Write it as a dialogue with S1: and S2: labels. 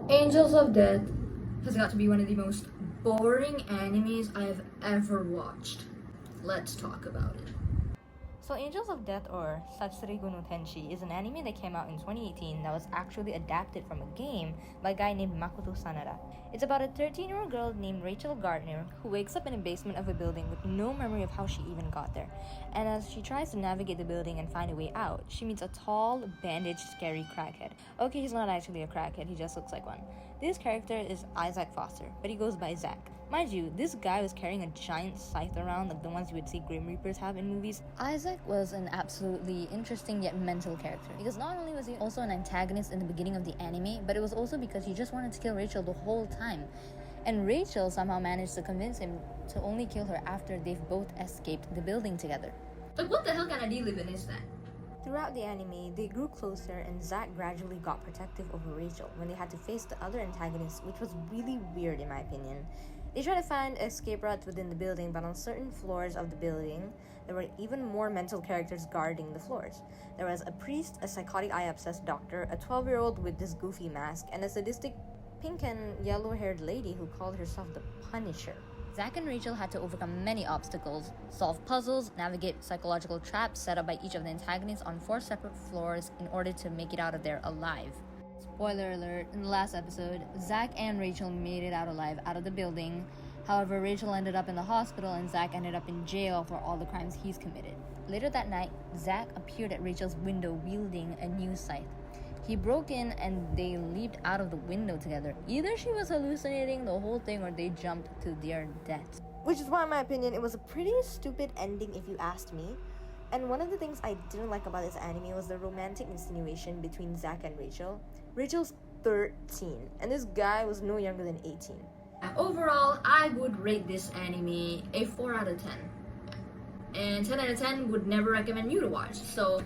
S1: Angels of Death has got to be one of the most boring animes I've ever watched. Let's talk about it.
S2: So Angels of Death or Satsureigo no Tenshi is an anime that came out in 2018 that was actually adapted from a game by a guy named Makoto Sanada. It's about a 13-year-old girl named Rachel Gardner who wakes up in a basement of a building with no memory of how she even got there. And as she tries to navigate the building and find a way out, she meets a tall, bandaged, scary crackhead. Okay, he's not actually a crackhead, he just looks like one. This character is Isaac Foster, but he goes by Zack. Mind you, this guy was carrying a giant scythe around like the ones you would see Grim Reapers have in movies. Isaac was an absolutely interesting yet mental character because not only was he also an antagonist in the beginning of the anime, but it was also because he just wanted to kill Rachel the whole time. And Rachel somehow managed to convince him to only kill her after they've both escaped the building together.
S1: Like, what the hell kind of deal-living is that?
S2: Throughout the anime, they grew closer and Zack gradually got protective over Rachel when they had to face the other antagonists, which was really weird in my opinion. They tried to find escape routes within the building, but on certain floors of the building, there were even more mental characters guarding the floors. There was a priest, a psychotic eye-obsessed doctor, a 12-year-old with this goofy mask, and a sadistic pink and yellow-haired lady who called herself the Punisher. Zack and Rachel had to overcome many obstacles, solve puzzles, navigate psychological traps set up by each of the antagonists on 4 separate floors in order to make it out of there alive. Spoiler alert, in the last episode, Zack and Rachel made it out alive out of the building. However, Rachel ended up in the hospital and Zack ended up in jail for all the crimes he's committed. Later that night, Zack appeared at Rachel's window wielding a new scythe. He broke in and they leaped out of the window together. Either she was hallucinating the whole thing or they jumped to their death. Which is why, in my opinion, it was a pretty stupid ending if you asked me. And one of the things I didn't like about this anime was the romantic insinuation between Zack and Rachel. Rachel's 13, and this guy was no younger than 18.
S1: Overall, I would rate this anime a 4 out of 10. And 10 out of 10 would never recommend you to watch, so